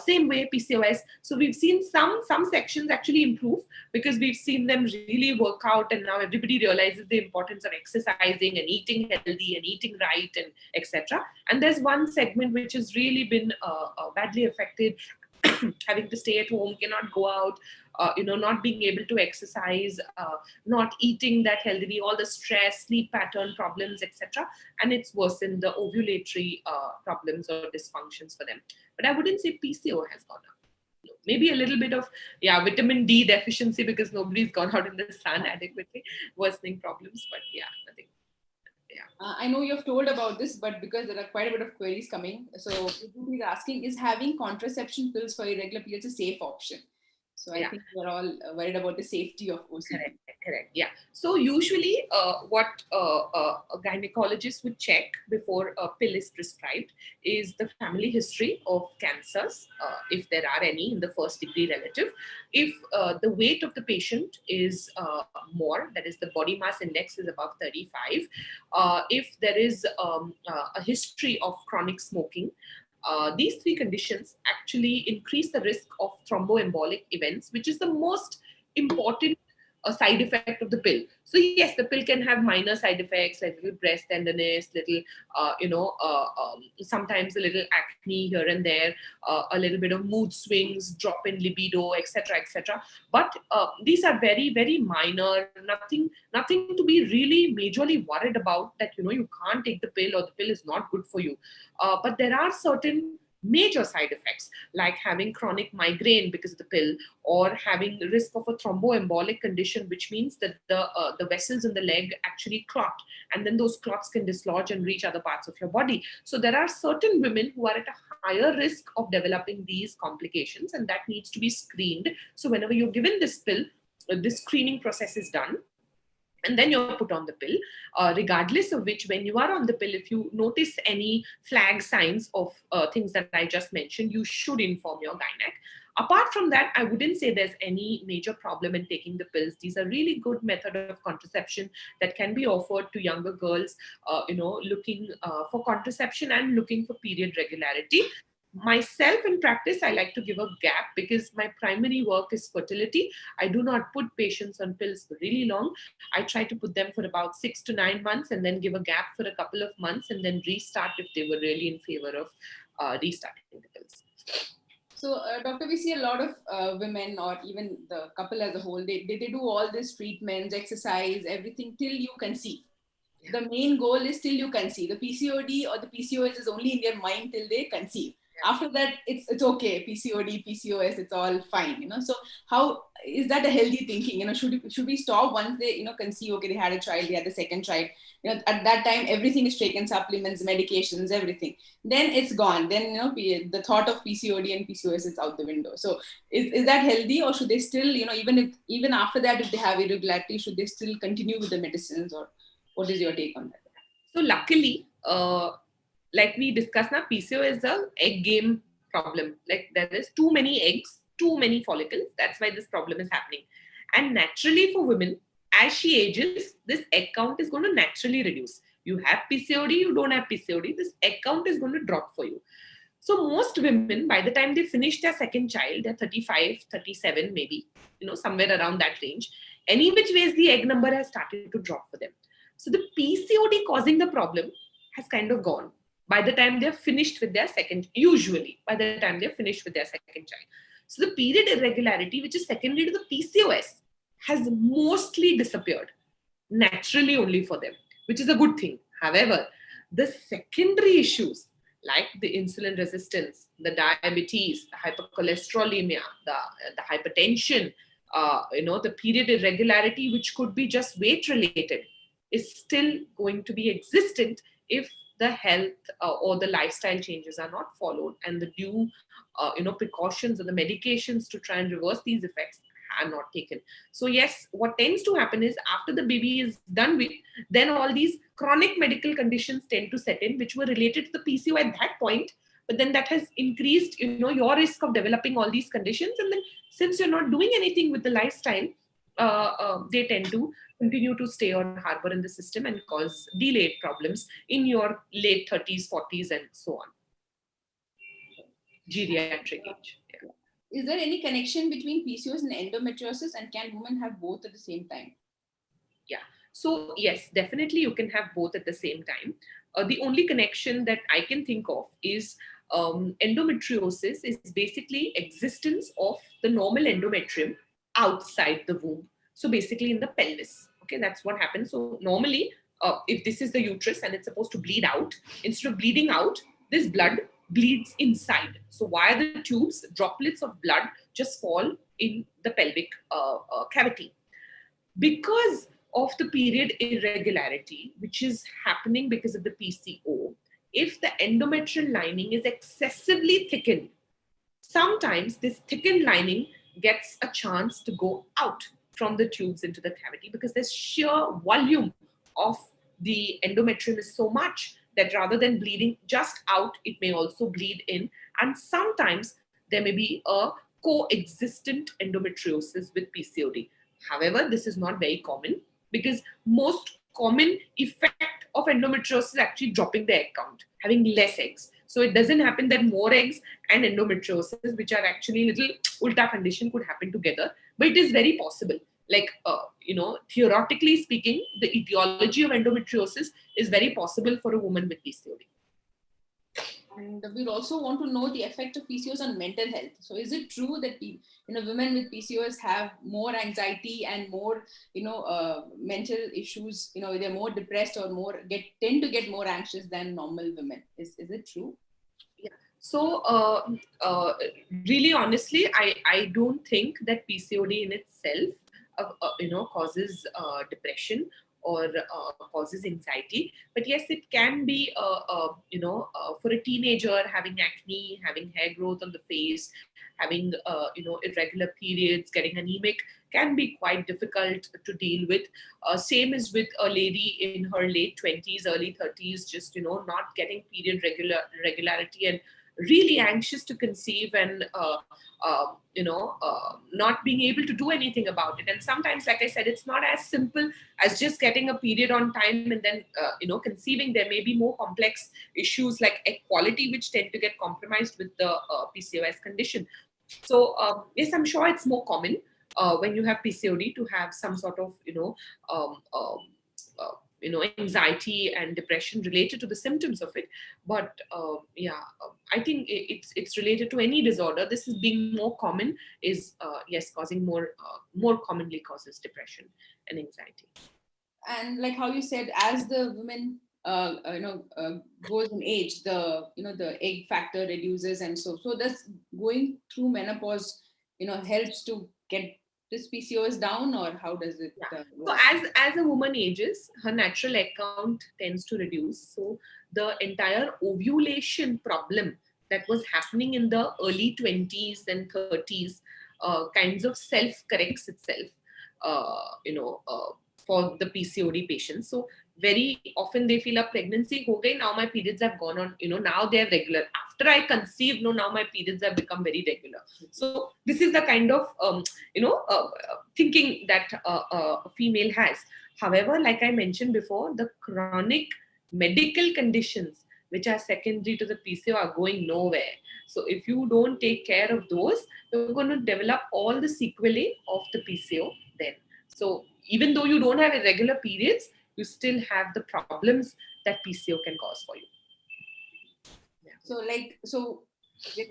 Same way PCOS. So we've seen some sections actually improve because we've seen them really work out, and now everybody realizes the importance of exercising and eating healthy and eating right and etc. And there's one segment which has really been badly affected, having to stay at home, cannot go out, not being able to exercise, not eating that healthily, all the stress, sleep pattern problems, etc. And it's worsened the ovulatory problems or dysfunctions for them. But I wouldn't say PCO has gone up. Maybe a little bit of vitamin D deficiency because nobody's gone out in the sun adequately, worsening problems. But nothing. I know you've told about this, but because there are quite a bit of queries coming, so everybody is asking, is having contraception pills for irregular periods a safe option? So I think we're all worried about the safety of OCP. Correct. Yeah. So usually what a gynecologist would check before a pill is prescribed is the family history of cancers, if there are any in the first degree relative. If the weight of the patient is more, that is the body mass index is above 35, if there is a history of chronic smoking, these three conditions actually increase the risk of thromboembolic events, which is the most important side effect of the pill. So yes, the pill can have minor side effects like little breast tenderness, little, sometimes a little acne here and there, a little bit of mood swings, drop in libido, etc., etc. But these are very, very minor, nothing to be really majorly worried about that, you can't take the pill or the pill is not good for you. But there are certain major side effects like having chronic migraine because of the pill, or having risk of a thromboembolic condition, which means that the vessels in the leg actually clot, and then those clots can dislodge and reach other parts of your body. So there are certain women who are at a higher risk of developing these complications, and that needs to be screened. So whenever you're given this pill, this screening process is done, and then you're put on the pill, regardless of which, when you are on the pill, if you notice any flag signs of things that I just mentioned, you should inform your gynac. Apart from that, I wouldn't say there's any major problem in taking the pills. These are really good method of contraception that can be offered to younger girls, looking for contraception and looking for period regularity. Myself in practice, I like to give a gap because my primary work is fertility. I do not put patients on pills for really long. I try to put them for about 6 to 9 months and then give a gap for a couple of months and then restart if they were really in favor of restarting the pills. So, doctor, we see a lot of women, or even the couple as a whole, they do all these treatments, exercise, everything till you conceive. The main goal is till you conceive. The PCOD or the PCOS is only in their mind till they conceive. After that, it's okay. PCOD, PCOS, it's all fine. So how is that a healthy thinking? Should we stop once they conceive? Okay, they had a child, they had the second child. At that time, everything is taken, supplements, medications, everything. Then it's gone. Then the thought of PCOD and PCOS is out the window. So is that healthy, or should they still even after that, if they have irregularity, should they still continue with the medicines, or what is your take on that? So luckily, like we discussed now, PCOS is a egg game problem. Like there is too many eggs, too many follicles. That's why this problem is happening. And naturally for women, as she ages, this egg count is going to naturally reduce. You have PCOD, you don't have PCOD, this egg count is going to drop for you. So most women, by the time they finish their second child, they're 35, 37 maybe, somewhere around that range. Any which ways, the egg number has started to drop for them. So the PCOD causing the problem has kind of gone by the time they're finished with their second, usually by the time they're finished with their second child. So the period irregularity, which is secondary to the PCOS, has mostly disappeared naturally only for them, which is a good thing. However, the secondary issues like the insulin resistance, the diabetes, the hypercholesterolemia, the hypertension, the period irregularity, which could be just weight related, is still going to be existent if the health or the lifestyle changes are not followed, and the due precautions or the medications to try and reverse these effects are not taken. So yes, what tends to happen is after the baby is done with, then all these chronic medical conditions tend to set in, which were related to the PCO at that point, but then that has increased your risk of developing all these conditions. And then since you're not doing anything with the lifestyle, they tend to continue to stay or harbor in the system and cause delayed problems in your late 30s, 40s, and so on. Geriatric age. Yeah. Is there any connection between PCOS and endometriosis, and can women have both at the same time? Yeah. So yes, definitely you can have both at the same time. The only connection that I can think of is endometriosis is basically existence of the normal endometrium outside the womb. So basically in the pelvis. Okay, that's what happens. So normally, if this is the uterus and it's supposed to bleed out, instead of bleeding out, this blood bleeds inside. So via the tubes, droplets of blood just fall in the pelvic cavity. Because of the period irregularity, which is happening because of the PCO, if the endometrial lining is excessively thickened, sometimes this thickened lining gets a chance to go out from the tubes into the cavity, because the sheer volume of the endometrium is so much that rather than bleeding just out, it may also bleed in. And sometimes there may be a coexistent endometriosis with PCOD. However, this is not very common, because most common effect of endometriosis is actually dropping the egg count, having less eggs. So it doesn't happen that more eggs and endometriosis, which are actually little ulta condition, could happen together, but it is very possible. Like, theoretically speaking, the etiology of endometriosis is very possible for a woman with PCOD. And we also want to know the effect of PCOS on mental health. So is it true that women with PCOS have more anxiety and more mental issues? They're more depressed or tend to get more anxious than normal women. Is it true? Yeah. So really honestly, I don't think that PCOD in itself causes depression or causes anxiety. But yes, it can be, for a teenager, having acne, having hair growth on the face, having, irregular periods, getting anemic, can be quite difficult to deal with. Same as with a lady in her late 20s, early 30s, just, not getting period regularity and really anxious to conceive and, not being able to do anything about it. And sometimes, like I said, it's not as simple as just getting a period on time and then, conceiving. There may be more complex issues like egg quality, which tend to get compromised with the PCOS condition. So, yes, I'm sure it's more common when you have PCOD to have some sort of, anxiety and depression related to the symptoms of it. But I think it's related to any disorder. This is being more common is yes, causing more commonly causes depression and anxiety. And like how you said, as the women goes in age, the egg factor reduces, and so does going through menopause helps to get this PCOS down, or how does it So as a woman ages, her natural egg count tends to reduce. So the entire ovulation problem that was happening in the early 20s and 30s kinds of self-corrects itself, for the PCOD patients. So very often they feel a pregnancy ho gayi, now my periods have gone on, now they're regular. After I conceived, no, now my periods have become very regular. So this is the kind of, thinking that a female has. However, like I mentioned before, the chronic medical conditions which are secondary to the PCO are going nowhere. So if you don't take care of those, you're going to develop all the sequelae of the PCO then. So even though you don't have irregular periods, you still have the problems that PCO can cause for you. Yeah. So we're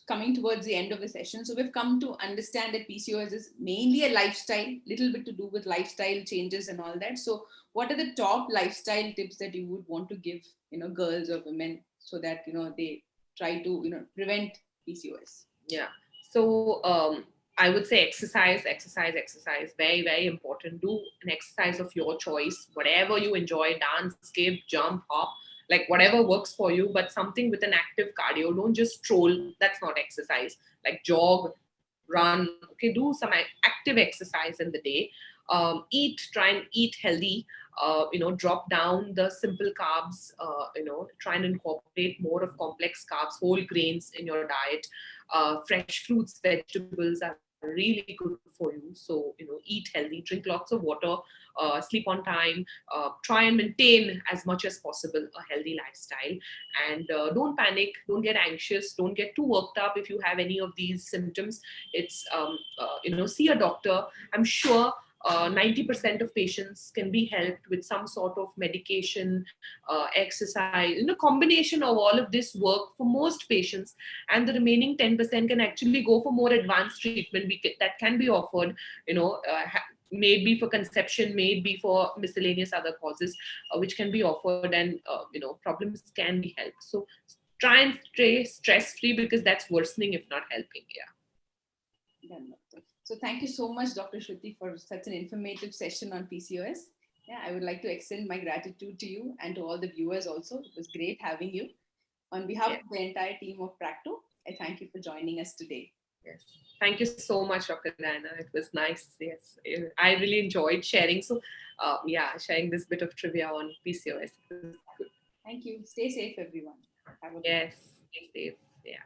coming towards the end of the session. So we've come to understand that PCOS is mainly a lifestyle, little bit to do with lifestyle changes and all that. So what are the top lifestyle tips that you would want to give, girls or women, so that, they try to, prevent PCOS? Yeah. So I would say exercise. Very, very important. Do an exercise of your choice, whatever you enjoy, dance, skip, jump, hop, like whatever works for you, but something with an active cardio. Don't just stroll. That's not exercise. Like jog, run. Okay, do some active exercise in the day. Try and eat healthy. Drop down the simple carbs. Try and incorporate more of complex carbs, whole grains in your diet. Fresh fruits, vegetables are really good for you. So, eat healthy, drink lots of water, sleep on time, try and maintain as much as possible a healthy lifestyle. And don't panic, don't get anxious, don't get too worked up if you have any of these symptoms. It's, see a doctor. I'm sure 90% of patients can be helped with some sort of medication, exercise, combination of all of this work for most patients. And the remaining 10% can actually go for more advanced treatment that can be offered, maybe for conception, maybe for miscellaneous other causes, which can be offered, and problems can be helped. So try and stay stress-free, because that's worsening if not helping. Yeah. So thank you so much, Dr. Shruti, for such an informative session on PCOS. Yeah, I would like to extend my gratitude to you and to all the viewers also. It was great having you. On behalf of the entire team of Practo, I thank you for joining us today. Yes. Thank you so much, Dr. Diana. It was nice. Yes. I really enjoyed sharing. So, sharing this bit of trivia on PCOS. It was good. Thank you. Stay safe, everyone. Yes. Stay safe. Yeah.